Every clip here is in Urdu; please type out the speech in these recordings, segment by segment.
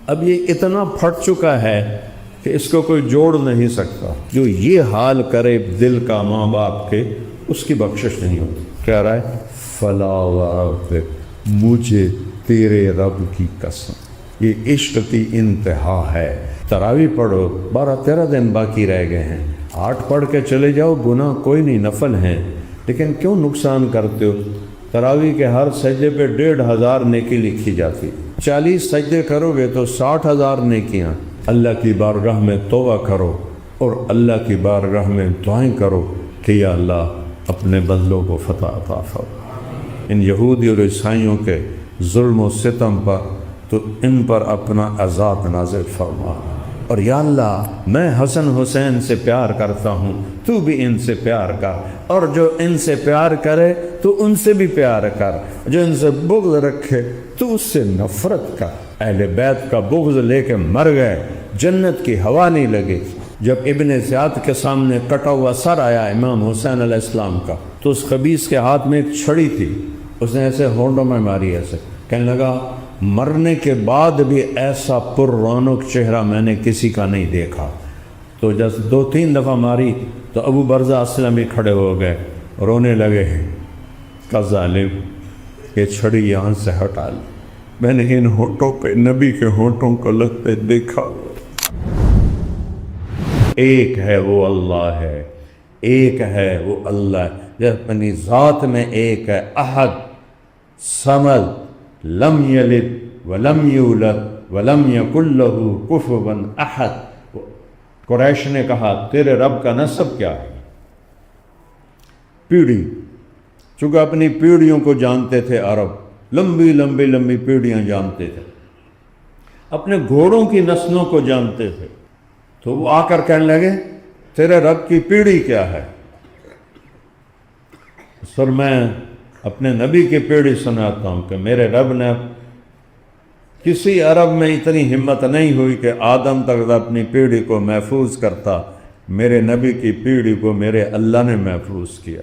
اب یہ اتنا پھٹ چکا ہے کہ اس کو کوئی جوڑ نہیں سکتا۔ جو یہ حال کرے دل کا ماں باپ کے، اس کی بخشش نہیں ہوتی۔ کہہ رہا ہے فلا وربک، مجھے تیرے رب کی قسم، یہ عشق کی انتہا ہے۔ تراویح پڑھو، 12-13 دن باقی رہ گئے ہیں، 8 پڑھ کے چلے جاؤ، گناہ کوئی نہیں، نفل ہیں، لیکن کیوں نقصان کرتے ہو؟ تراویح کے ہر سجدے پہ 1500 نیکی لکھی جاتی، 40 سجدے کرو گے تو 60,000 نیکیاں۔ اللہ کی بارگاہ میں توبہ کرو اور اللہ کی بارگاہ میں دعائیں کرو کہ یا اللہ اپنے بندوں کو فتح عطا فرما۔ ان یہودی اور عیسائیوں کے ظلم و ستم پر تو ان پر اپنا عذاب نازل فرما، اور یا اللہ میں حسن حسین سے پیار کرتا ہوں، تو بھی ان سے پیار کر، اور جو ان سے پیار کرے تو ان سے بھی پیار کر، جو ان سے بغض رکھے تو اس سے نفرت کر۔ اہل بیت کا بغض لے کے مر گئے، جنت کی ہوا نہیں لگی۔ جب ابن زیاد کے سامنے کٹا ہوا سر آیا امام حسین علیہ السلام کا، تو اس خبیث کے ہاتھ میں ایک چھڑی تھی، اس نے ایسے ہونٹوں میں ماری، ایسے کہنے لگا مرنے کے بعد بھی ایسا پر رونق چہرہ میں نے کسی کا نہیں دیکھا۔ تو جب 2-3 دفعہ ماری تو ابو برزہ اسلمی کھڑے ہو گئے، رونے لگے کہ ظالم یہ چھڑی یہاں سے ہٹا لی، میں نے ان ہونٹوں پہ نبی کے ہونٹوں کو لگتے دیکھا۔ ایک ہے وہ اللہ ہے، ایک ہے وہ اللہ، جو اپنی ذات میں ایک ہے، احد صمد لم یلد ولم یولد ولم یکن لہ کفوا احد۔ قریش نے کہا تیرے رب کا نسب کیا ہے؟ پیڑھی، چونکہ اپنی پیڑھیوں کو جانتے تھے عرب، لمبی لمبی لمبی پیڑھیاں جانتے تھے، اپنے گھوڑوں کی نسلوں کو جانتے تھے، تو وہ آ کر کہنے لگے تیرے رب کی پیڑھی کیا ہے؟ سر میں اپنے نبی کی پیڑھی سناتا ہوں کہ میرے رب نے، کسی عرب میں اتنی ہمت نہیں ہوئی کہ آدم تک اپنی پیڑھی کو محفوظ کرتا، میرے نبی کی پیڑھی کو میرے اللہ نے محفوظ کیا۔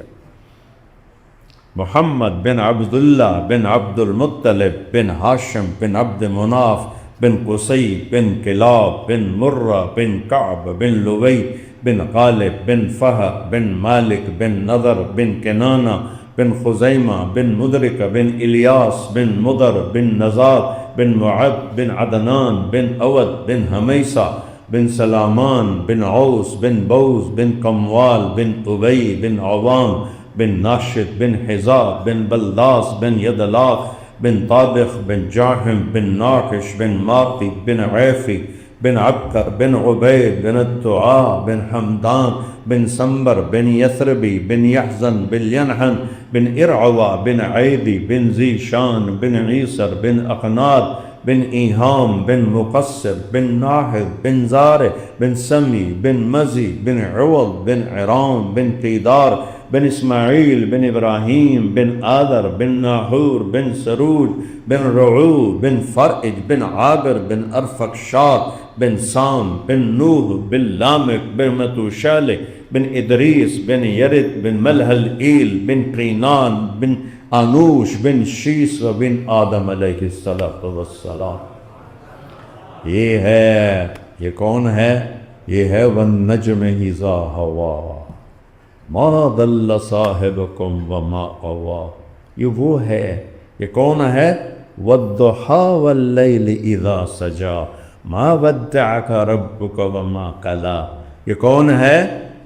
محمد بن عبداللہ بن عبد المطلب بن ہاشم بن عبد مناف بن قصی بن کلاب بن مرہ بن کعب بن لوی بن غالب بن فہر بن مالک بن نضر بن کنانہ بن خزیمہ بن مدرک بن الیاس بن مدر بن نزار بن معد بن عدنان بن اود بن حمیسہ بن سلامان بن عوس بن بوز بن قموال بن ابی بن عوام بن ناشد بن حزاب بن بلداس بن یدلاق بن طابخ بن جاحم بن ناقش بن ماقی بن عیفی بن عبکر بن عبید بن الدعاء بن حمدان بن سنبر بن یثربی بن یحزن بن ینحن بن ارعوا بن عیدی بن ذیشان بن عیسر بن اقناد بن ایہام بن مقصر بن ناحد بن زارع بن سمی بن مزی بن عوض بن عرام بن قیدار بن اسماعیل بن ابراہیم بن آدر بن ناحور بن سروج بن رعو بن فرج بن عابر بن ارفقشاد بن سام بن نوح بن لامک بن متوشالح بن ادریس بن یرد بن ملحل ایل بن قینان بن انوش بن شیس و بن آدم علیہ السلام۔ یہ ہے، یہ کون ہے؟ یہ ہے والنجم اذا ہوا ما ضل صاحبکم وما غوا۔ یہ وہ ہے، یہ کون ہے؟ والضحی واللیل اذا سجا ما ودعک ربک وما قلا۔ یہ کون ہے؟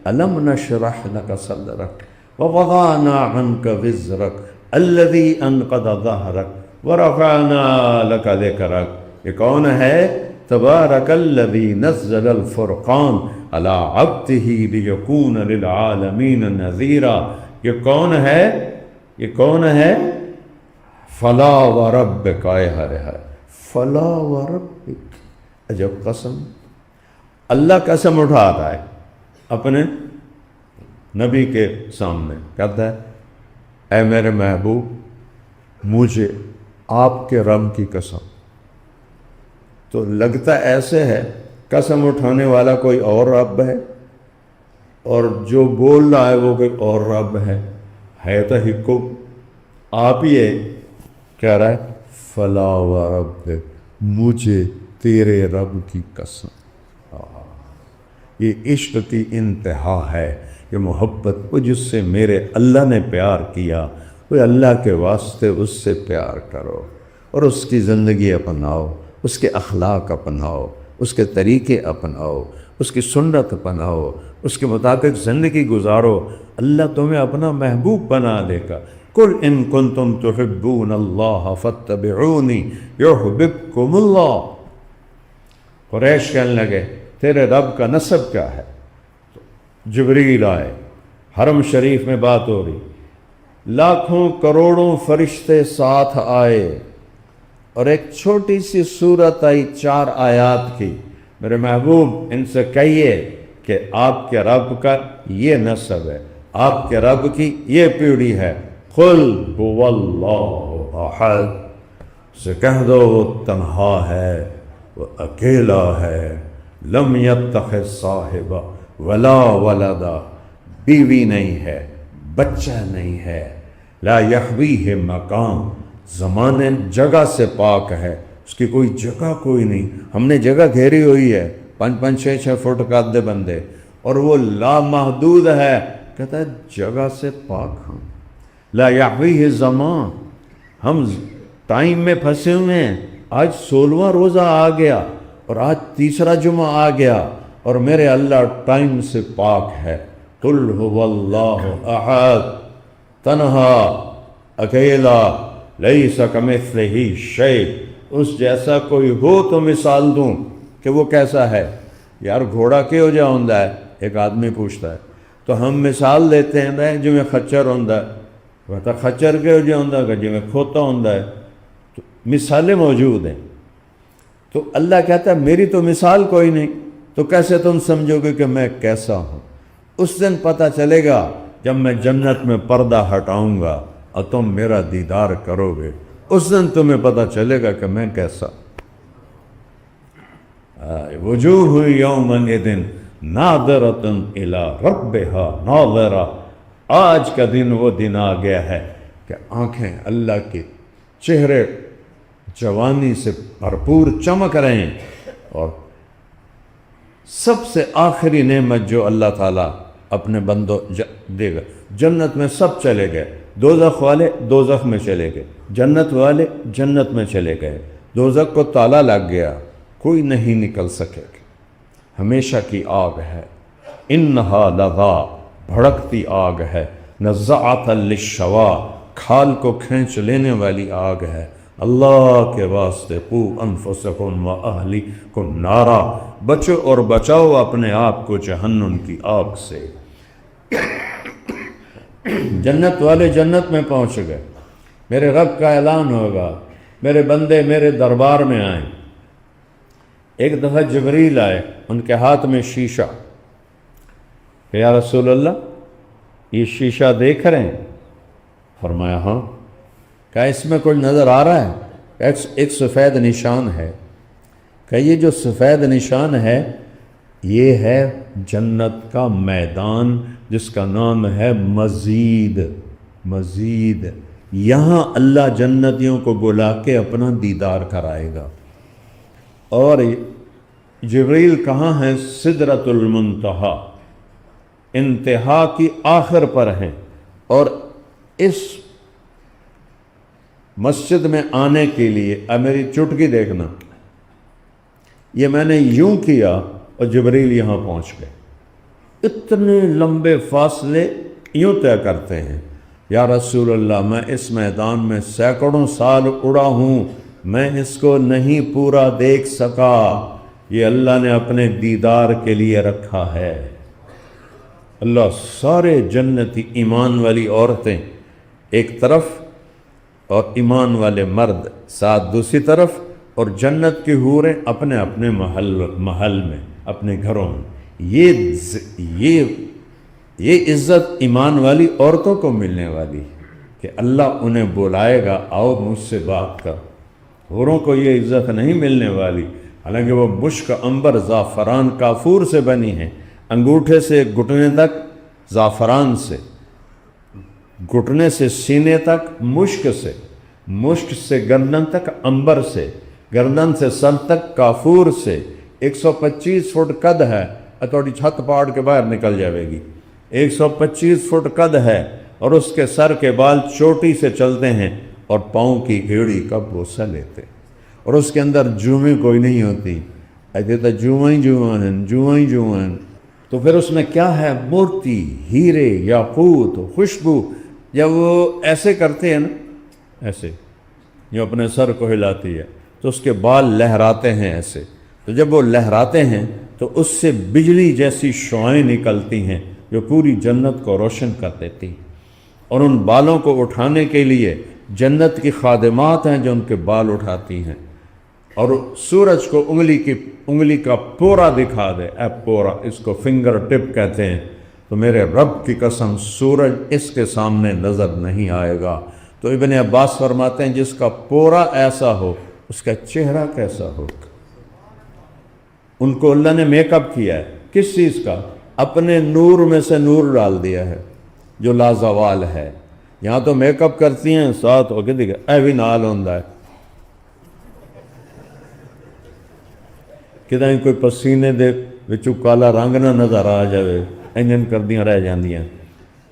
الم نشرح لک صدرک ووضعنا عنک وزرک الذی انقض ظہرک ورفعنا لک ذکرک۔ یہ کون ہے؟ تبارک الذی نزل الفرقان علی عبدہ لیکون للعالمین نذیرا۔ یہ کون ہے؟ یہ کون ہے؟ فلا وربک، آئے ہائے ہائے، فلا وربک، عجب قسم۔ اللہ قسم اٹھا رہا ہے اپنے نبی کے سامنے، کہتا ہے اے میرے محبوب مجھے آپ کے رب کی قسم۔ تو لگتا ایسے ہے قسم اٹھانے والا کوئی اور رب ہے، اور جو بول رہا ہے وہ کوئی اور رب ہے تو حکم آپ ہی ہے۔ کہہ رہا ہے فلا وربک، مجھے تیرے رب کی قسم، یہ عشق کی انتہا ہے، یہ محبت وہ جس سے میرے اللہ نے پیار کیا، وہ اللہ کے واسطے اس سے پیار کرو اور اس کی زندگی اپناؤ، اس کے اخلاق اپناؤ، اس کے طریقے اپناؤ، اس کی سنت اپناؤ، اس کے مطابق زندگی گزارو، اللہ تمہیں اپنا محبوب بنا دے گا۔ قل ان کنتم تحبون اللہ فاتبعونی یحببکم اللہ۔ قریش کہنے لگے تیرے رب کا نسب کیا ہے؟ جبریل آئے، حرم شریف میں بات ہو رہی، لاکھوں کروڑوں فرشتے ساتھ آئے اور ایک چھوٹی سی صورت آئی 4 آیات کی، میرے محبوب ان سے کہیے کہ آپ کے رب کا یہ نسب ہے، آپ کے رب کی یہ پیڑھی ہے۔ قل هو اللہ احد، سے کہہ دو وہ تنہا ہے، وہ اکیلا ہے، لم یتخذ صاحبہ ولا ولدا، بیوی نہیں ہے، بچہ نہیں ہے، لا یحویہ مقام، زمانے جگہ سے پاک ہے، اس کی کوئی جگہ کوئی نہیں، ہم نے جگہ گھیری ہوئی ہے 5-5 6-6 فٹ کا آدھے بندے، اور وہ لامحدود ہے، کہتا ہے جگہ سے پاک ہم، لا یحویہ زمان، ہم ٹائم میں پھنسے ہوئے ہیں، آج 16واں روزہ آ گیا اور آج 3را جمعہ آ گیا اور میرے اللہ ٹائم سے پاک ہے۔ قل هو اللہ احد، تنہا، اکیلا، لیس کمثلہ شیء، اس جیسا کوئی ہو تو مثال دوں کہ وہ کیسا ہے؟ یار گھوڑا کیوں جا ہوندا ہے؟ ایک آدمی پوچھتا ہے، تو ہم مثال دیتے ہیں بھائی جو میں خچر ہوندا ہے، وہ خچر کیوں جا ہوندا کہ جو میں کھوتا ہوندا ہے، تو مثالیں موجود ہیں۔ تو اللہ کہتا ہے میری تو مثال کوئی نہیں، تو کیسے تم سمجھو گے کہ میں کیسا ہوں؟ اس دن پتہ چلے گا جب میں جنت میں پردہ ہٹاؤں گا اور تم میرا دیدار کرو گے، اس دن تمہیں پتہ چلے گا کہ میں کیسا۔ وجوہ یومئذ ناظرۃ الی ربہا ناظرہ، آج کا دن وہ دن آ گیا ہے کہ آنکھیں اللہ کے چہرے جوانی سے بھرپور چمک رہے ہیں، اور سب سے آخری نعمت جو اللہ تعالیٰ اپنے بندوں دے گا، جنت میں سب چلے گئے، دوزخ والے دوزخ میں چلے گئے، جنت والے جنت میں چلے گئے، دوزخ کو تالا لگ گیا، کوئی نہیں نکل سکے گا، ہمیشہ کی آگ ہے، انہا لظا، بھڑکتی آگ ہے، نزاعۃ للشوا، کھال کو کھینچ لینے والی آگ ہے۔ اللہ کے واسطے قو انفسکم و اہلیکم نارا، بچو اور بچاؤ اپنے آپ کو جہنم کی آگ سے۔ جنت والے جنت میں پہنچ گئے، میرے رب کا اعلان ہوگا، میرے بندے میرے دربار میں آئیں۔ ایک دفعہ جبریل آئے، ان کے ہاتھ میں شیشہ، کہ یا رسول اللہ یہ شیشہ دیکھ رہے ہیں؟ فرمایا ہاں۔ کہا اس میں کوئی نظر آ رہا ہے؟ ایک سفید نشان ہے۔ کہ یہ جو سفید نشان ہے یہ ہے جنت کا میدان جس کا نام ہے مزید۔ مزید، یہاں اللہ جنتیوں کو بلا کے اپنا دیدار کرائے گا۔ اور جبریل کہاں ہیں؟ سدرۃ المنتہا، انتہا کی آخر پر ہیں، اور اس مسجد میں آنے کے لیے، اب میری چٹکی دیکھنا، یہ میں نے یوں کیا اور جبریل یہاں پہنچ گئے۔ اتنے لمبے فاصلے یوں طے کرتے ہیں، یا رسول اللہ میں اس میدان میں سینکڑوں سال اڑا ہوں، میں اس کو نہیں پورا دیکھ سکا، یہ اللہ نے اپنے دیدار کے لیے رکھا ہے۔ اللہ سارے جنتی ایمان والی عورتیں ایک طرف اور ایمان والے مرد ساتھ دوسری طرف، اور جنت کی حوریں اپنے اپنے محل میں، اپنے گھروں میں۔ یہ عزت ایمان والی عورتوں کو ملنے والی ہے کہ اللہ انہیں بلائے گا، آؤ مجھ سے بات کر۔ حوروں کو یہ عزت نہیں ملنے والی، حالانکہ وہ مشک، عنبر، زعفران، کافور سے بنی ہیں، انگوٹھے سے گھٹنے تک زعفران سے، گھٹنے سے سینے تک مشک سے، مشک سے گردن تک عنبر سے، گردن سے سر تک کافور سے 125 فٹ قد ہے، تھوڑی چھت پاڑ کے باہر نکل جائے گی، 125 فٹ قد ہے، اور اس کے سر کے بال چوٹی سے چلتے ہیں اور پاؤں کی ایڑی کا بوسہ لیتے، اور اس کے اندر جوئیں کوئی نہیں ہوتی، ایسے تو جوئیں، تو پھر اس میں کیا ہے؟ موتی، ہیرے، یاقوت، خوشبو۔ جب وہ ایسے کرتے ہیں نا، ایسے جو اپنے سر کو ہلاتی ہے، تو اس کے بال لہراتے ہیں ایسے، تو جب وہ لہراتے ہیں تو اس سے بجلی جیسی شعائیں نکلتی ہیں جو پوری جنت کو روشن کر دیتی ہیں، اور ان بالوں کو اٹھانے کے لیے جنت کی خادمات ہیں جو ان کے بال اٹھاتی ہیں، اور سورج کو انگلی کا پورا دکھا دے، اے پورا، اس کو فنگر ٹپ کہتے ہیں، تو میرے رب کی قسم سورج اس کے سامنے نظر نہیں آئے گا۔ تو ابن عباس فرماتے ہیں جس کا پورا ایسا ہو اس کا چہرہ کیسا ہوگا؟ ان کو اللہ نے میک اپ کیا ہے، کس چیز کا؟ اپنے نور میں سے نور ڈال دیا ہے جو لازوال ہے۔ یہاں تو میک اپ کرتی ہیں ساتھ ہو کے دیکھا اے بھی نال ہوندہ ہے، کدائیں کوئی پسینے دے وچوں کالا رنگ نہ نظر آ جائے، انجن کردیاں رہ جاندیاں۔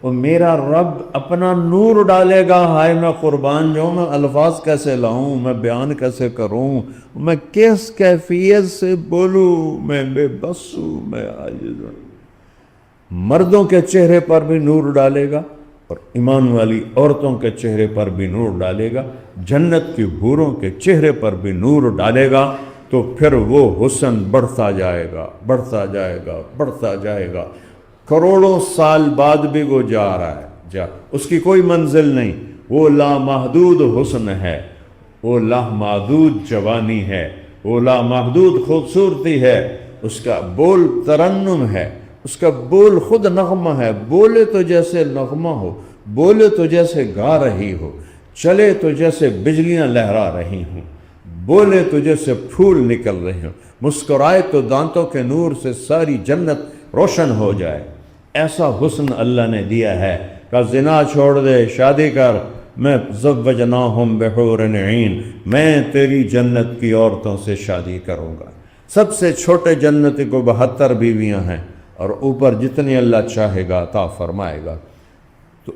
اور میرا رب اپنا نور ڈالے گا، ہائے میں قربان جاؤں، میں الفاظ کیسے لاؤں، میں بیان کیسے کروں، میں کس کیفیت سے بولوں، میں بے بس ہوں، میں عاجز ہوں۔ مردوں کے چہرے پر بھی نور ڈالے گا اور ایمان والی عورتوں کے چہرے پر بھی نور ڈالے گا، جنت کی حوروں کے چہرے پر بھی نور ڈالے گا، تو پھر وہ حسن بڑھتا جائے گا، بڑھتا جائے گا، بڑھتا جائے گا، کروڑوں سال بعد بھی وہ جا رہا ہے، اس کی کوئی منزل نہیں۔ وہ لامحدود حسن ہے، وہ لامحدود جوانی ہے، وہ لامحدود خوبصورتی ہے، اس کا بول ترنم ہے، اس کا بول خود نغمہ ہے، بولے تو جیسے نغمہ ہو، بولے تو جیسے گا رہی ہو، چلے تو جیسے بجلیاں لہرا رہی ہوں، بولے تو جیسے پھول نکل رہے ہوں، مسکرائے تو دانتوں کے نور سے ساری جنت روشن ہو جائے۔ ایسا حسن اللہ نے دیا ہے کہ زنا چھوڑ دے، شادی کر، میں زوجناہم بحور عین، میں تیری جنت کی عورتوں سے شادی کروں گا۔ سب سے چھوٹے جنتی کو 72 بیویاں ہیں، اور اوپر جتنی اللہ چاہے گا عطا فرمائے گا۔ تو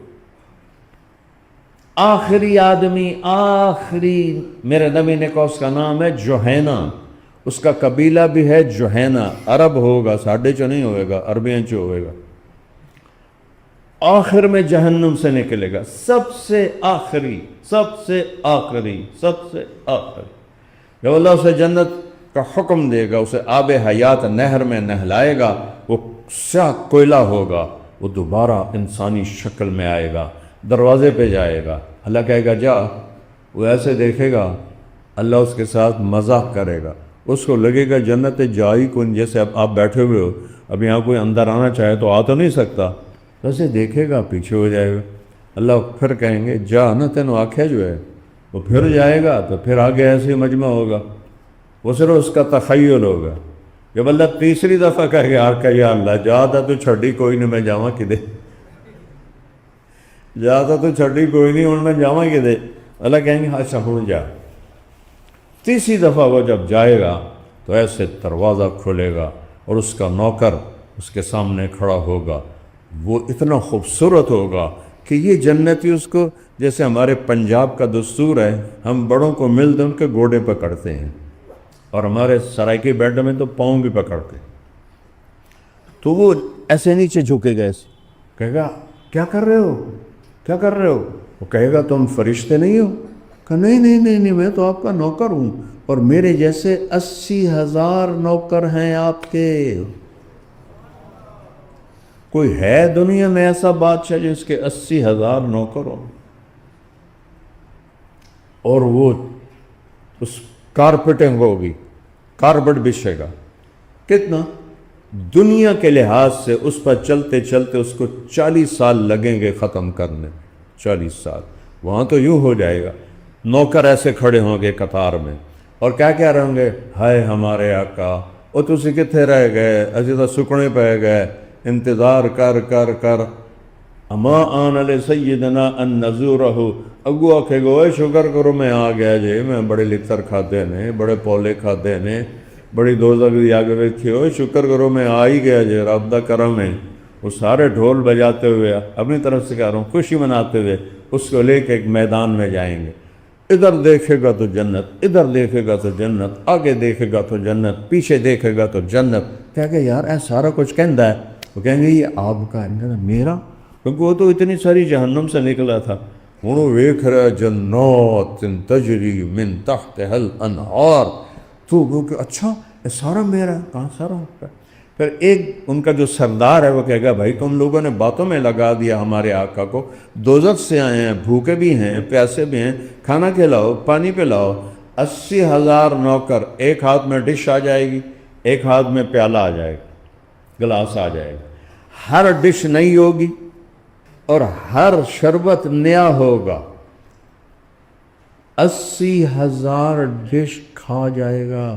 آخری آدمی، آخری، میرے نبی نے کہا اس کا نام ہے جوہینہ، اس کا قبیلہ بھی ہے جوہینہ، عرب ہوگا، ساڑھے چو نہیں ہوئے گا، عربیاں چو ہوئے گا، آخر میں جہنم سے نکلے گا، سب سے آخری، سب سے آخری، سب سے آخری۔ جب اللہ اسے جنت کا حکم دے گا، اسے آب حیات نہر میں نہلائے گا، وہ سیاہ کوئلہ ہوگا، وہ دوبارہ انسانی شکل میں آئے گا، دروازے پہ جائے گا، اللہ کہے گا جا، وہ ایسے دیکھے گا، اللہ اس کے ساتھ مزاق کرے گا، اس کو لگے گا جنت جائی کن، جیسے اب آپ بیٹھے ہوئے ہو، اب یہاں کوئی اندر آنا چاہے تو آ تو نہیں سکتا، ویسے دیکھے گا پیچھے ہو جائے گا، اللہ پھر کہیں گے جا نا تینوں آنکھیں جو ہے، وہ پھر جائے گا تو پھر آگے ایسے مجمع ہوگا، وہ صرف اس کا تخیل ہوگا۔ جب اللہ تیسری دفعہ کہے گا آر کا یا اللہ جا تھا تو چھڑی کوئی نہیں، میں جاواں کدے، جا تھا تو چھڑی کوئی نہیں، ان میں جاواں کدے، اللہ کہیں گے اچھا ہوں جا۔ تیسری دفعہ وہ جب جائے گا تو ایسے دروازہ کھلے گا اور اس کا نوکر اس کے سامنے کھڑا ہوگا، وہ اتنا خوبصورت ہوگا کہ یہ جنتی اس کو، جیسے ہمارے پنجاب کا دستور ہے، ہم بڑوں کو ملتے ان کے گوڑے پکڑتے ہیں، اور ہمارے سرائکی بیڈ میں تو پاؤں بھی پکڑتے ہیں، تو وہ ایسے نیچے جھکے گا، ایسے کہے گا کیا کر رہے ہو، کیا کر رہے ہو؟ وہ کہے گا تم فرشتے نہیں ہو؟ کہ نہیں نہیں نہیں نہیں، میں تو آپ کا نوکر ہوں، اور میرے جیسے 80,000 نوکر ہیں آپ کے۔ کوئی ہے دنیا میں ایسا بادشاہ جس کے 80,000 نوکر ہوں؟ اور وہ اس کارپیٹنگ ہوگی، کارپیٹ بچھے گا، کتنا؟ دنیا کے لحاظ سے اس پر چلتے چلتے اس کو 40 سال لگیں گے ختم کرنے، 40 سال۔ وہاں تو یوں ہو جائے گا، نوکر ایسے کھڑے ہوں گے قطار میں، اور کیا کہہ رہے ہوں گے، ہائے ہمارے آقا، وہ تسی کتھے رہ گئے، اسی تو سکنے پہ گئے، انتظار کر کر کر اما آن علی سیدنا ان نزورہ اگو آکھے گو اے شکر کرو میں آ گیا جی میں بڑے لکھتر کھاتے نے بڑے پولے کھاتے نے بڑی دوزخ دی آگے رکھی ہوئے شکر کرو میں آ ہی گیا جی رب دا کرم ہے۔ وہ سارے ڈھول بجاتے ہوئے اپنی طرف سے کہہ رہا ہوں خوشی مناتے ہوئے اس کو لے کے ایک میدان میں جائیں گے، ادھر دیکھے گا تو جنت، ادھر دیکھے گا تو جنت، آگے دیکھے گا تو جنت، پیچھے دیکھے گا تو جنت۔ کہہ کہ یار اے سارا کچھ کہندا ہے، وہ کہیں گے یہ آپ کا ہے میرا، کیونکہ وہ تو اتنی ساری جہنم سے نکلا تھا۔ ہوں وہ ویکھ رہا جنات تجری من تحتها الانہار، تو وہ کہ اچھا یہ سارا میرا ہے، کہاں سارا آپ کا؟ پھر ایک ان کا جو سردار ہے وہ کہے گا بھائی تم لوگوں نے باتوں میں لگا دیا ہمارے آقا کو، دوزخ سے آئے ہیں، بھوکے بھی ہیں، پیاسے بھی ہیں، کھانا کھلاؤ، پانی پلاؤ۔ 80,000 نوکر، ایک ہاتھ میں ڈش آ جائے گی، ایک ہاتھ میں پیالہ آ جائے گا، گلاس آ جائے گا، ہر ڈش نئی ہوگی اور ہر شربت نیا ہوگا۔ 80,000 ڈش کھا جائے گا،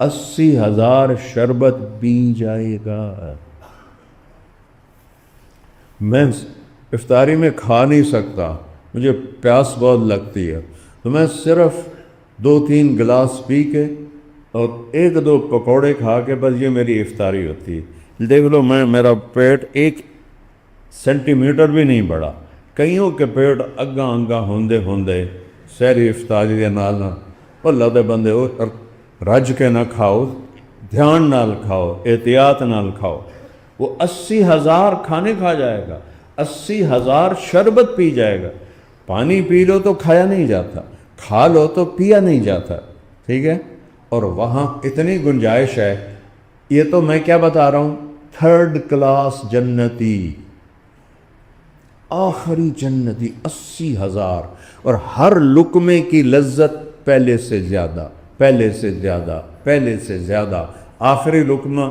80,000 شربت پی جائے گا۔ میں افطاری میں کھا نہیں سکتا، مجھے پیاس بہت لگتی ہے، تو میں صرف 2-3 گلاس پی کے اور 1-2 پکوڑے کھا کے بس یہ میری افطاری ہوتی ہے۔ دیکھ لو میرا پیٹ 1 سینٹی میٹر بھی نہیں بڑھا، کئیوں کے پیٹ اگاں انگاں ہوندے سہری افطاری دے نال اللہ دے بندے رج کے نہ کھاؤ، دھیان نال کھاؤ، احتیاط نال کھاؤ۔ وہ 80,000 کھانے کھا جائے گا، 80,000 شربت پی جائے گا۔ پانی پی لو تو کھایا نہیں جاتا، کھا لو تو پیا نہیں جاتا، ٹھیک ہے؟ اور وہاں اتنی گنجائش ہے، یہ تو میں کیا بتا رہا ہوں، 3rd کلاس جنتی، آخری جنتی 80,000، اور ہر لقمے کی لذت پہلے سے زیادہ، پہلے سے زیادہ، پہلے سے زیادہ، آخری لقمہ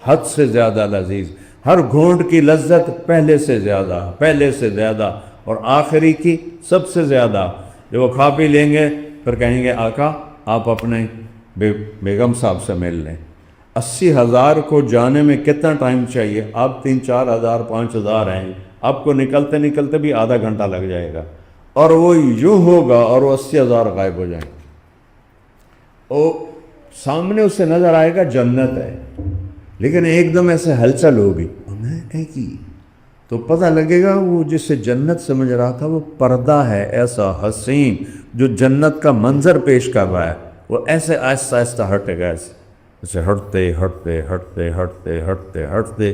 حد سے زیادہ لذیذ، ہر گھونٹ کی لذت پہلے سے زیادہ، پہلے سے زیادہ، اور آخری کی سب سے زیادہ۔ جب وہ کھا پی لیں گے پھر کہیں گے آقا آپ اپنے بیگم صاحب سے مل لیں۔ 80,000 کو جانے میں کتنا ٹائم چاہیے؟ آپ 3-4 ہزار 5 ہزار ہیں، آپ کو نکلتے نکلتے بھی آدھا گھنٹہ لگ جائے گا، اور وہ یوں ہوگا اور وہ 80,000 غائب ہو جائیں گے۔ اور سامنے اس سے نظر آئے گا جنت ہے، لیکن ایک دم ایسے ہلچل ہوگی، میں کہیں کی تو پتہ لگے گا وہ جسے جنت سمجھ رہا تھا وہ پردہ ہے ایسا حسین جو جنت کا منظر پیش کر رہا ہے، وہ ایسے آہستہ آہستہ ہٹے گا، ایسے ہٹتے ہٹتے ہٹتے ہٹتے ہٹتے ہٹتے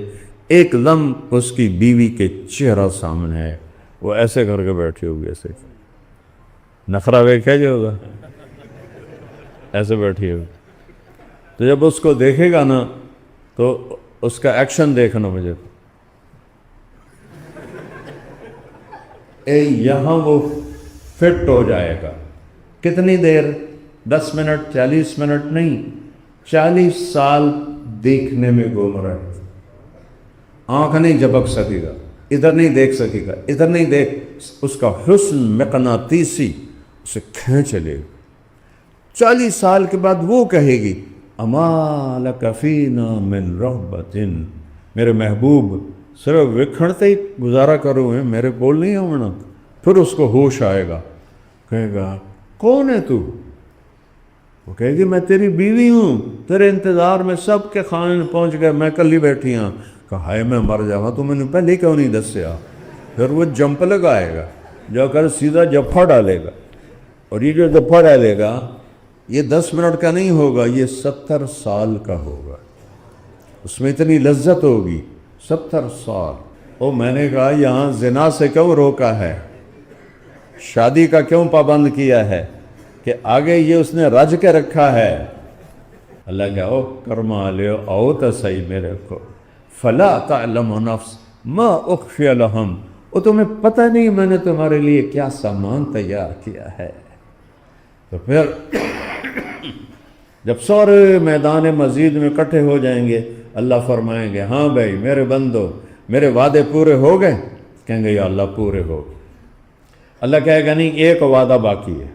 ایک دم اس کی بیوی کے چہرہ سامنے ہے، وہ ایسے کر کے بیٹھی ہوگی، ایسے نخرہ ویکھا جو ہوگا، ایسے بیٹھی ہوگی۔ تو جب اس کو دیکھے گا نا تو اس کا ایکشن دیکھنا مجھے، یہاں وہ فٹ ہو جائے گا۔ کتنی دیر؟ 10 منٹ، 40 منٹ نہیں، 40 سال دیکھنے میں گم رہے، آنکھ نہیں جھپک سکے گا، ادھر نہیں دیکھ سکے گا، ادھر نہیں دیکھ، اس کا حسن مقناطیسی اسے کھینچ لے گا۔ 40 سال کے بعد وہ کہے گی اما لک فینا من رغبت، میرے محبوب صرف وکھڑتے ہی گزارا کرو ہیں، میرے بول نہیں ہونا۔ پھر اس کو ہوش آئے گا، کہے گا کون ہے تو؟ وہ کہے گی میں تیری بیوی ہوں، تیرے انتظار میں سب کے خانے پہنچ گئے، میں کلی بیٹھی ہوں۔ کہا ہائے میں مر جاؤں، تو میں نے پہلے کیوں نہیں دسیا؟ پھر وہ جمپ لگائے گا، جا کر سیدھا جفا ڈالے گا، اور یہ جو جفا ڈالے گا یہ 10 منٹ کا نہیں ہوگا، یہ 70 سال کا ہوگا، اس میں اتنی لذت ہوگی۔ 70 سال۔ او میں نے کہا یہاں زنا سے کیوں روکا ہے، شادی کا کیوں پابند کیا ہے، کہ آگے یہ اس نے رج کے رکھا ہے۔ اللہ کہا او کرما لیو او تو صحیح میرے کو، فلا تعلم نفس ما اخفی لہم، وہ تمہیں پتہ نہیں میں نے تمہارے لیے کیا سامان تیار کیا ہے۔ تو پھر جب سارے میدان مزید میں اکٹھے ہو جائیں گے، اللہ فرمائیں گے ہاں بھائی میرے بندو میرے وعدے پورے ہو گئے؟ کہیں گے یا اللہ پورے ہو گئے۔ اللہ کہے گا نہیں ایک وعدہ باقی ہے۔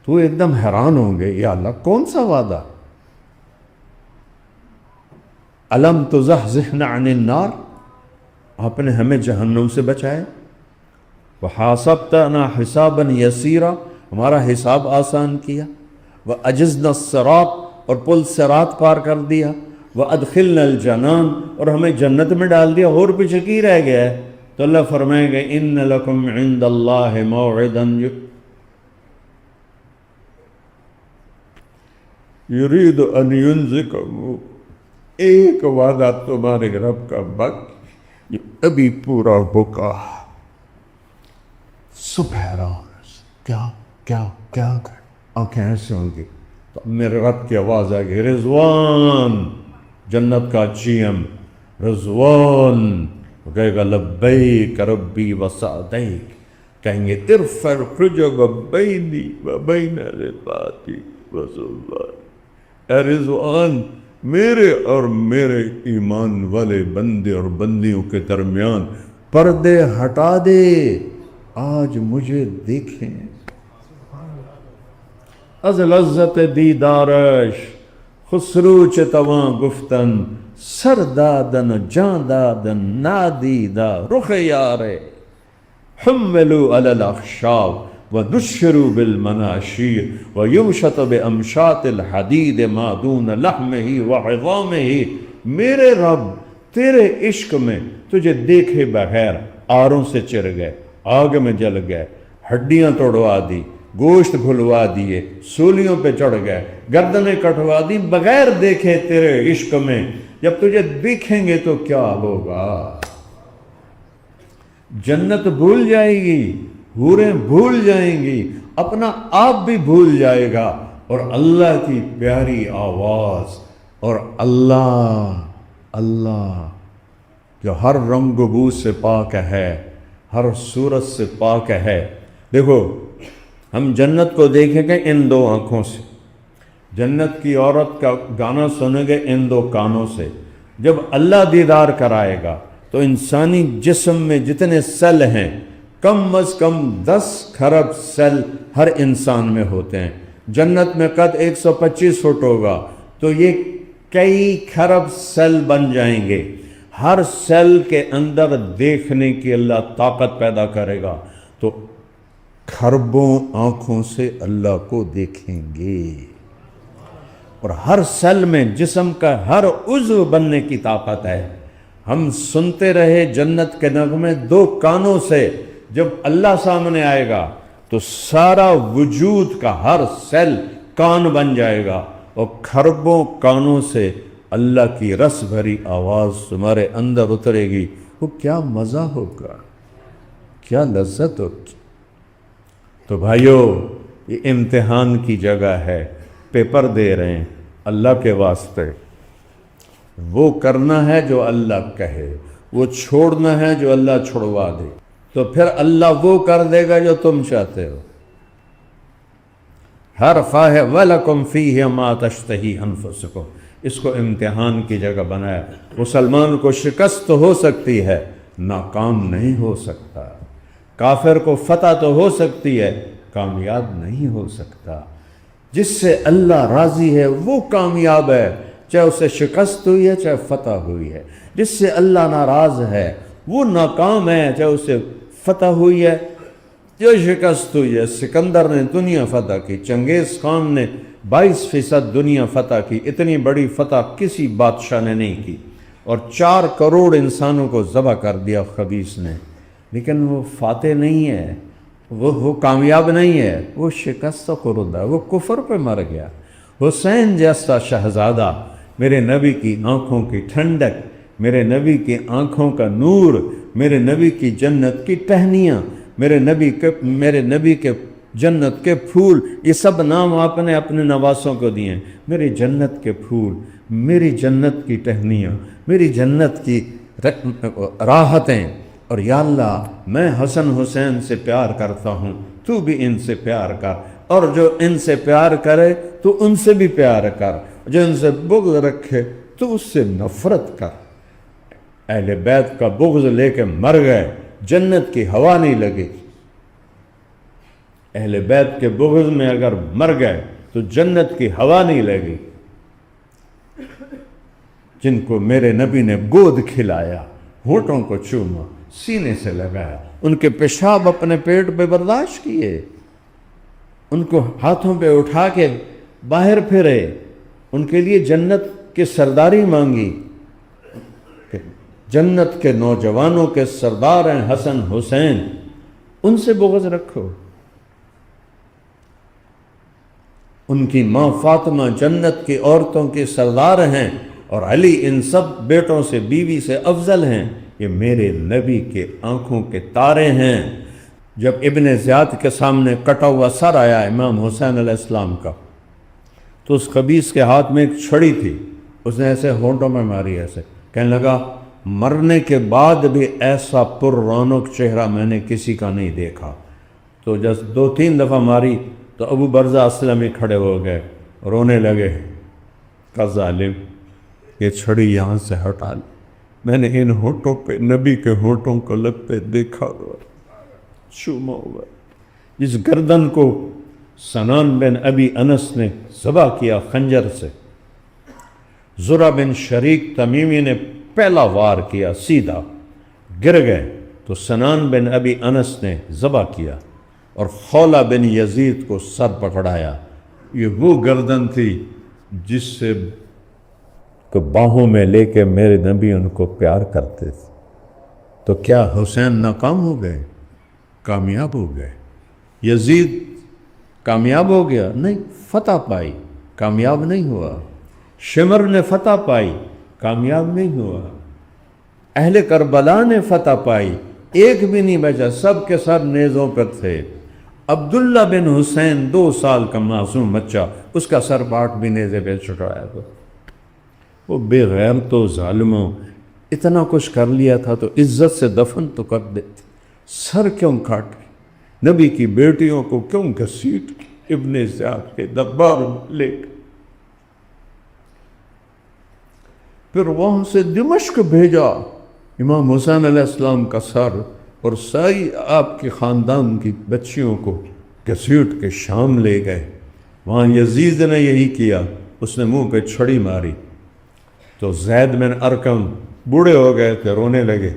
تو ایک دم حیران ہوں گے یا اللہ کون سا وعدہ؟ الم تزحزحنا عن النار، آپ نے ہمیں جہنم سے بچایا۔ وحاسبتنا حسابا یسیرا، ہمارا حساب آسان کیا۔ واجزنا الصراط، اور پل صراط پار کر دیا۔ وادخلنا الجنان، اور ہمیں جنت میں ڈال دیا، اور پیچھے کی رہ گیا ہے؟ تو اللہ فرمائے گا ان لکم عند اللہ موعدا یرید ان ینزکم، ایک وعدہ تمہارے رب کا باقی ابھی پورا ہوگا۔ سبحان کیا کیا کیا آنکھیں ایسے ہوں گی تو میرے رب کی آواز آئے گی، رضوان، جنت کا جی ایم رضوان، وہ کہے گا لبیک ربی وسعدیک، کہیں گے ارفع الحجب بینی و بین عبادی وسلمان، اے رضوان، میرے اور میرے ایمان والے بندے اور بندیوں کے درمیان پردے ہٹا دے، آج مجھے دیکھیں۔ از لذت دیدارش خسرو چتواں گفتن، سر دادن جان دادن نادیدہ رخ یارے، حملوا علی الاخشاب ونشروا بالمناشیر ویمشط بامشاط الحدید ما دون لحمہ وعظامہ۔ میرے رب تیرے عشق میں تجھے دیکھے بغیر آروں سے چر گئے، آگ میں جل گئے، ہڈیاں توڑوا دی، گوشت گھلوا دیے، سولیوں پہ چڑھ گئے، گردنیں کٹوا دی، بغیر دیکھے تیرے عشق میں۔ جب تجھے دیکھیں گے تو کیا ہوگا؟ جنت بھول جائے گی، حوریں بھول جائیں گی، اپنا آپ بھی بھول جائے گا، اور اللہ کی پیاری آواز، اور اللہ جو ہر رنگ و بو سے پاک ہے، ہر صورت سے پاک ہے۔ دیکھو ہم جنت کو دیکھیں گے ان دو آنکھوں سے، جنت کی عورت کا گانا سنیں گے ان دو کانوں سے۔ جب اللہ دیدار کرائے گا تو انسانی جسم میں جتنے سیل ہیں کم از کم 10 کھرب سیل ہر انسان میں ہوتے ہیں۔ جنت میں قد 125 فٹ ہوگا تو یہ کئی کھرب سیل بن جائیں گے۔ ہر سیل کے اندر دیکھنے کی اللہ طاقت پیدا کرے گا، تو کھربوں آنکھوں سے اللہ کو دیکھیں گے، اور ہر سیل میں جسم کا ہر عضو بننے کی طاقت ہے۔ ہم سنتے رہے جنت کے نغمے 2 کانوں سے، جب اللہ سامنے آئے گا تو سارا وجود کا ہر سیل کان بن جائے گا، اور کھربوں کانوں سے اللہ کی رس بھری آواز تمہارے اندر اترے گی۔ وہ کیا مزہ ہوگا، کیا لذت ہوگی۔ تو بھائیو، یہ امتحان کی جگہ ہے، پیپر دے رہے ہیں اللہ کے واسطے۔ وہ کرنا ہے جو اللہ کہے، وہ چھوڑنا ہے جو اللہ چھڑوا دے، تو پھر اللہ وہ کر دے گا جو تم چاہتے ہو۔ ہر خواہ وَلَكُمْ فِيهِ مَا تَشْتَهِي أَنفُسُكُمْ، اس کو امتحان کی جگہ بنایا۔ مسلمان کو شکست تو ہو سکتی ہے، ناکام نہیں ہو سکتا۔ کافر کو فتح تو ہو سکتی ہے، کامیاب نہیں ہو سکتا۔ جس سے اللہ راضی ہے وہ کامیاب ہے، چاہے اسے شکست ہوئی ہے چاہے فتح ہوئی ہے۔ جس سے اللہ ناراض ہے وہ ناکام ہے، چاہے اسے فتح ہوئی ہے جو شکست ہوئی ہے۔ سکندر نے دنیا فتح کی، چنگیز خان نے 22% دنیا فتح کی، اتنی بڑی فتح کسی بادشاہ نے نہیں کی، اور 4 کروڑ انسانوں کو ذبح کر دیا خبیث نے، لیکن وہ فاتح نہیں ہے، وہ کامیاب نہیں ہے، وہ شکست خوردہ، وہ کفر پہ مر گیا۔ حسین جیسا شہزادہ، میرے نبی کی آنکھوں کی ٹھنڈک، میرے نبی کی آنکھوں کا نور، میرے نبی کی جنت کی ٹہنیاں، میرے نبی کے جنت کے پھول، یہ سب نام آپ نے اپنے نواسوں کو دیے ہیں۔ میری جنت کے پھول، میری جنت کی ٹہنیاں، میری جنت کی راحتیں، اور یا اللہ میں حسن حسین سے پیار کرتا ہوں، تو بھی ان سے پیار کر، اور جو ان سے پیار کرے تو ان سے بھی پیار کر، جو ان سے بغض رکھے تو اس سے نفرت کر۔ اہل بیت کا بغض لے کے مر گئے، جنت کی ہوا نہیں لگی۔ اہل بیت کے بغض میں اگر مر گئے تو جنت کی ہوا نہیں لگی۔ جن کو میرے نبی نے گود کھلایا، ہونٹوں کو چوما، سینے سے لگایا، ان کے پیشاب اپنے پیٹ پہ برداشت کیے، ان کو ہاتھوں پہ اٹھا کے باہر پھرے، ان کے لیے جنت کی سرداری مانگی کہ جنت کے نوجوانوں کے سردار ہیں حسن حسین، ان سے بغض رکھو۔ ان کی ماں فاطمہ جنت کی عورتوں کی سردار ہیں، اور علی ان سب بیٹوں سے بیوی سے افضل ہیں، یہ میرے نبی کے آنکھوں کے تارے ہیں۔ جب ابن زیاد کے سامنے کٹا ہوا سر آیا امام حسین علیہ السلام کا، تو اس خبیث کے ہاتھ میں ایک چھڑی تھی، اس نے ایسے ہونٹوں میں ماری، ایسے کہنے لگا مرنے کے بعد بھی ایسا پر رونق چہرہ میں نے کسی کا نہیں دیکھا۔ تو جب 2-3 دفعہ ماری تو ابو برزہ اسلمی کھڑے ہو گئے، رونے لگے، کہ ظالم یہ چھڑی یہاں سے ہٹا لی، میں نے ان ہونٹوں پہ نبی کے ہونٹوں کو لگتے دیکھا ہوا، چوما ہوا۔ جس گردن کو سنان بن ابی انس نے ذبح کیا خنجر سے، زرہ بن شریک تمیمی نے پہلا وار کیا، سیدھا گر گئے، تو سنان بن ابی انس نے ذبح کیا، اور خولہ بن یزید کو سر پکڑایا۔ یہ وہ گردن تھی جس سے کہ باہوں میں لے کے میرے نبی ان کو پیار کرتے تھے۔ تو کیا حسین ناکام ہو گئے؟ کامیاب ہو گئے۔ یزید کامیاب ہو گیا؟ نہیں، فتح پائی، کامیاب نہیں ہوا۔ شمر نے فتح پائی، کامیاب نہیں ہوا۔ اہل کربلا نے فتح پائی، ایک بھی نہیں بچا، سب کے سر نیزوں پر تھے۔ عبداللہ بن حسین 2 سال کا معصوم بچہ، اس کا سر باٹ بھی نیزے پہ چٹایا تھا۔ وہ بے غیرتوں ظالموں، اتنا کچھ کر لیا تھا تو عزت سے دفن تو کر دیتے، سر کیوں کاٹے؟ نبی کی بیٹیوں کو کیوں گھسیٹ کے ابن زیاد کے دربار میں لے کے پھر وہاں سے دمشق بھیجا امام حسین علیہ السلام کا سر، اور ساری آپ کے خاندان کی بچیوں کو گھسیٹ کے شام لے گئے۔ وہاں یزید نے یہی کیا، اس نے منہ پہ چھڑی ماری، تو زید بن ارکم بوڑھے ہو گئے تھے، رونے لگے،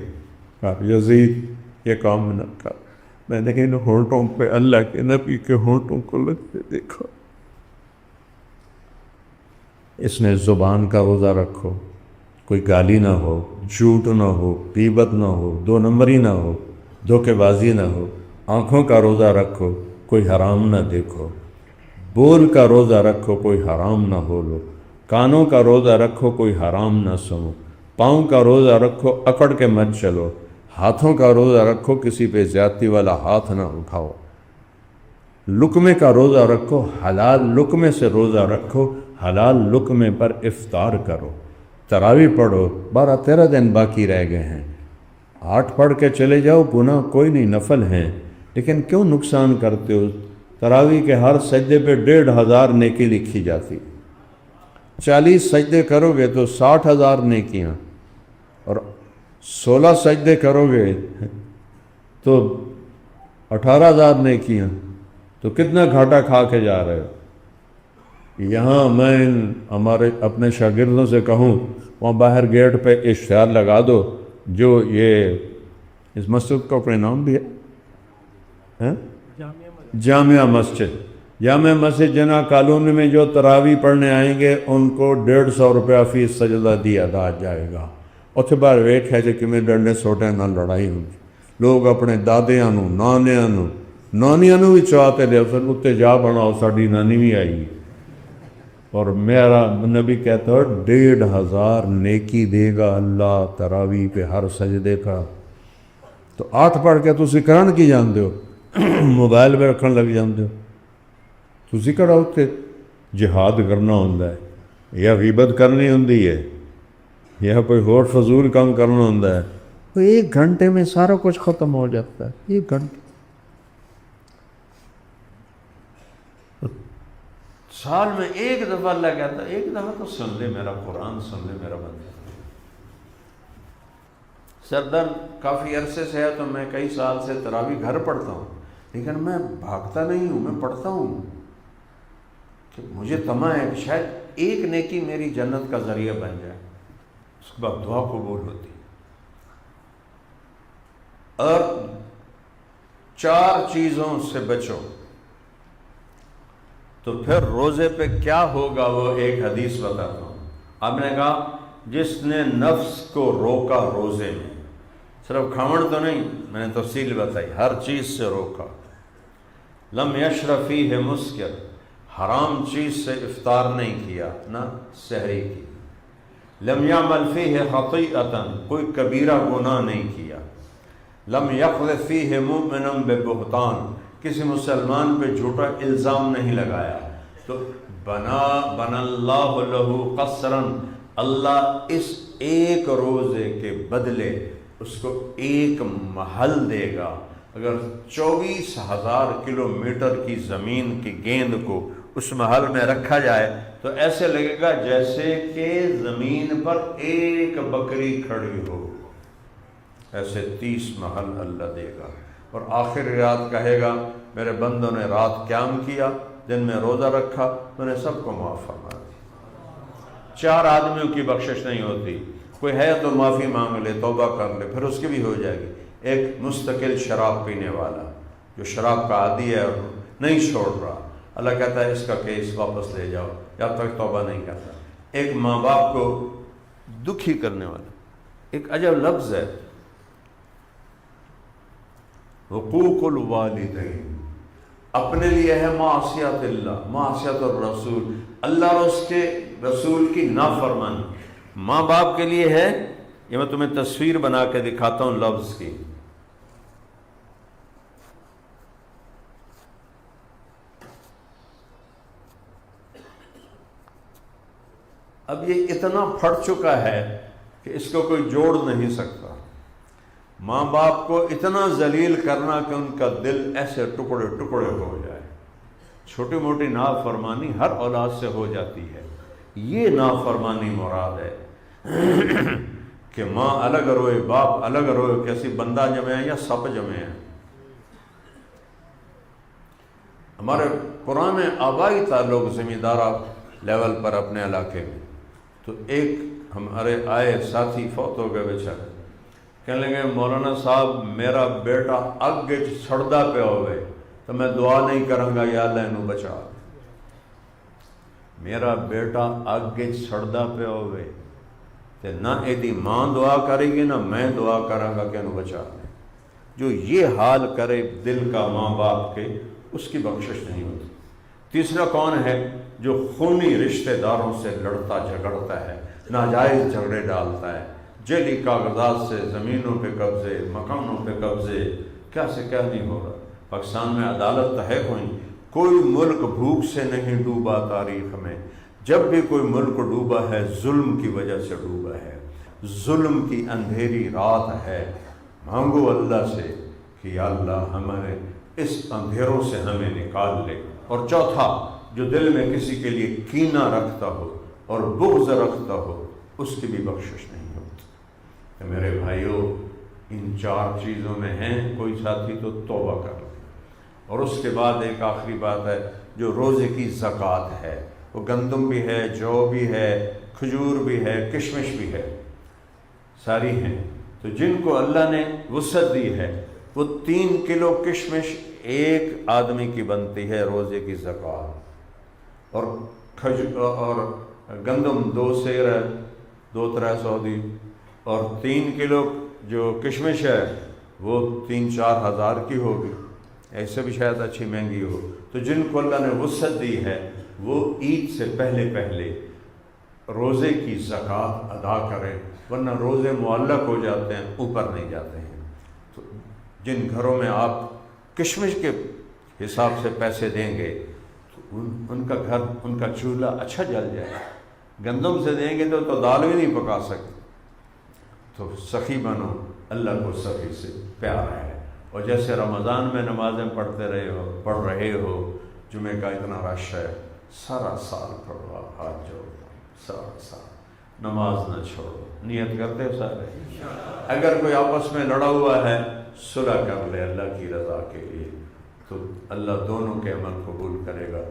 کہا یزید یہ کام نہ کر، میں نے ان ہونٹوں پہ اللہ کے نبی کے ہونٹوں کو لگتے دیکھا۔ اس نے زبان کا روزہ رکھو، کوئی گالی نہ ہو، جھوٹ نہ ہو، غیبت نہ ہو، 2 نمبری نہ ہو، دھوکے بازی نہ ہو۔ آنکھوں کا روزہ رکھو، کوئی حرام نہ دیکھو۔ بول کا روزہ رکھو، کوئی حرام نہ بولو۔ کانوں کا روزہ رکھو، کوئی حرام نہ سنو۔ پاؤں کا روزہ رکھو، اکڑ کے مت چلو۔ ہاتھوں کا روزہ رکھو، کسی پہ زیادتی والا ہاتھ نہ اٹھاؤ۔ لقمے کا روزہ رکھو، حلال لقمے سے روزہ رکھو، حلال لقمے پر افطار کرو۔ تراویح پڑھو، 12-13 دن باقی رہ گئے ہیں، 8 پڑھ کے چلے جاؤ، گناہ کوئی نہیں، نفل ہیں، لیکن کیوں نقصان کرتے ہو؟ تراویح کے ہر سجدے پہ 1500 نیکی لکھی جاتی، 40 سجدے کرو گے تو 60,000 نیکیاں، اور 16 سجدے کرو گے تو 18,000 نیکیاں، تو کتنا گھاٹا کھا کے جا رہے ہو؟ یہاں میں ہمارے اپنے شاگردوں سے کہوں، وہاں باہر گیٹ پہ اشتہار لگا دو، جو یہ اس مسجد کا کوئی نام بھی ہے، جامعہ مسجد جنا کالونی میں جو تراویح پڑھنے آئیں گے ان کو 150 روپیہ فیس سجدہ دیا جائے گا۔ اتھے باہر ویٹ ہے کہ میں ڈنڈے سوٹے نہ لڑائی ہوگی، لوگ اپنے دادیاں نو، نانیاں نو، نانیاں نو بھی چاہتے لے، پھر اتنے جا بناؤ ساڑی نانی بھی آئی گی، اور میرا نبی کہتا ہے 1500 نیکی دے گا اللہ تراویح پہ ہر سجدے کا۔ تو 8 پڑھ کے تسی کرن کی جاندے ہو، موبائل پہ رکھن لگ جاندے ہو، تسی کہڑا ہوتے جہاد کرنا ہوندہ ہے، یا غیبت کرنی ہوندی ہے، یا کوئی اور فضول کام کرنا ہوندہ ہے؟ تو 1 گھنٹے میں سارا کچھ ختم ہو جاتا ہے، 1 گھنٹے، سال میں 1 دفعہ اللہ کہتا ہے 1 دفعہ تو سن لے میرا قرآن، سن لے میرا بندہ۔ سردر کافی عرصے سے ہے تو میں کئی سال سے تراویح گھر پڑھتا ہوں، لیکن میں بھاگتا نہیں ہوں، میں پڑھتا ہوں کہ مجھے طمع ہے کہ شاید ایک نیکی میری جنت کا ذریعہ بن جائے، اس کے بعد دعا قبول ہوتی۔ اور 4 چیزوں سے بچو، تو پھر روزے پہ کیا ہوگا وہ ایک حدیث بتاتا ہوں۔ آپ نے کہا جس نے نفس کو روکا روزے میں، صرف کھاوڑ تو نہیں، میں نے تفصیل بتائی، ہر چیز سے روکا۔ لم یشرب فیہ مسکر، حرام چیز سے افطار نہیں کیا، نہ سحری کی۔ لم یعمل فیہ خطیئۃ، کوئی کبیرہ گناہ نہیں کیا۔ لم یقذف فیہ مؤمنا ببہتان، کسی مسلمان پہ جھوٹا الزام نہیں لگایا، تو بنا اللہ لہ قصرا، اللہ اس ایک روزے کے بدلے اس کو ایک محل دے گا۔ اگر 24,000 کلومیٹر کی زمین کی گیند کو اس محل میں رکھا جائے تو ایسے لگے گا جیسے کہ زمین پر ایک بکری کھڑی ہو، ایسے 30 محل اللہ دے گا۔ اور آخر رات کہے گا میرے بندوں نے رات قیام کیا، دن میں روزہ رکھا، میں نے سب کو معاف فرما دیا۔ 4 آدمیوں کی بخشش نہیں ہوتی، کوئی ہے تو معافی مانگ لے، توبہ کر لے، پھر اس کی بھی ہو جائے گی۔ ایک مستقل شراب پینے والا جو شراب کا عادی ہے اور نہیں چھوڑ رہا، اللہ کہتا ہے اس کا کیس واپس لے جاؤ جب تک توبہ نہیں کرتا۔ ایک ماں باپ کو دکھی کرنے والا، ایک عجب لفظ ہے حقوق الوالدین، اپنے لیے ہے معصیت اللہ، معصیت الرسول، اللہ اور اس کے رسول کی نافرمانی۔ ماں باپ کے لیے ہے، یہ میں تمہیں تصویر بنا کے دکھاتا ہوں لفظ کی۔ اب یہ اتنا پھٹ چکا ہے کہ اس کو کوئی جوڑ نہیں سکتا۔ ماں باپ کو اتنا ذلیل کرنا کہ ان کا دل ایسے ٹکڑے ٹکڑے ہو جائے۔ چھوٹی موٹی نافرمانی ہر اولاد سے ہو جاتی ہے، یہ نافرمانی مراد ہے کہ ماں الگ روئے، باپ الگ روئے، کیسی بندہ جمے ہیں یا سپ جمے ہیں۔ ہمارے پرانے آبائی تعلق زمیندارہ لیول پر اپنے علاقے میں، تو ایک ہمارے آئے ساتھی فوت ہو گئے بیچارے، کہنے لگے مولانا صاحب میرا بیٹا اگ سڑدا پہ ہوئے تو میں دعا نہیں کروں گا یا اللہ انہوں بچا۔ میرا بیٹا اگ سڑدا پہ ہوئے تو نہ ایدی ماں دعا کرے گی نہ میں دعا کروں گا کہ انہوں بچا لے۔ جو یہ حال کرے دل کا ماں باپ کے، اس کی بخشش نہیں ہوتی۔ تیسرا کون ہے؟ جو خونی رشتہ داروں سے لڑتا جھگڑتا ہے، ناجائز جھگڑے ڈالتا ہے، جعلی کاغذات سے زمینوں پہ قبضے، مکانوں پہ قبضے، کیا سے کیا نہیں ہو رہا۔ پاکستان میں عدالت تحق ہوئی، کوئی ملک بھوک سے نہیں ڈوبا تاریخ میں، جب بھی کوئی ملک ڈوبا ہے ظلم کی وجہ سے ڈوبا ہے۔ ظلم کی اندھیری رات ہے، مانگو اللہ سے کہ یا اللہ ہمارے اس اندھیروں سے ہمیں نکال لے۔ اور چوتھا، جو دل میں کسی کے لیے کینہ رکھتا ہو اور بغض رکھتا ہو، اس کی بھی بخشش نہیں ہوتی۔ کہ میرے بھائیوں ان 4 چیزوں میں ہیں، کوئی ساتھی تو توبہ کر لے۔ اور اس کے بعد ایک آخری بات ہے جو روزے کی زکوٰۃ ہے، وہ گندم بھی ہے، جو بھی ہے، کھجور بھی ہے، کشمش بھی ہے، ساری ہیں۔ تو جن کو اللہ نے وسعت دی ہے وہ 3 کلو کشمش ایک آدمی کی بنتی ہے روزے کی زکوٰۃ، اور گندم 2 سیر ہے، 2-3 سعودی، اور 3 کلو جو کشمش ہے وہ 3-4 ہزار کی ہوگی، ایسے بھی شاید اچھی مہنگی ہو۔ تو جن کو اللہ نے وسعت دی ہے وہ عید سے پہلے روزے کی زکوٰۃ ادا کریں، ورنہ روزے معلق ہو جاتے ہیں، اوپر نہیں جاتے ہیں۔ تو جن گھروں میں آپ کشمش کے حساب سے پیسے دیں گے تو ان کا گھر، ان کا چولہا اچھا جل جائے گا۔ گندم سے دیں گے تو دال بھی نہیں پکا سکتے۔ تو سخی بنو، اللہ کو سخی سے پیار ہے۔ اور جیسے رمضان میں نمازیں پڑھ رہے ہو، جمعہ کا اتنا رش ہے، سارا سال پڑھو، آپ ہاتھ جوڑو، سارا سال نماز نہ چھوڑو، نیت کرتے ہو سارے۔ اگر کوئی آپس میں لڑا ہوا ہے صلح کر لے اللہ کی رضا کے لیے، تو اللہ دونوں کے عمل قبول کرے گا۔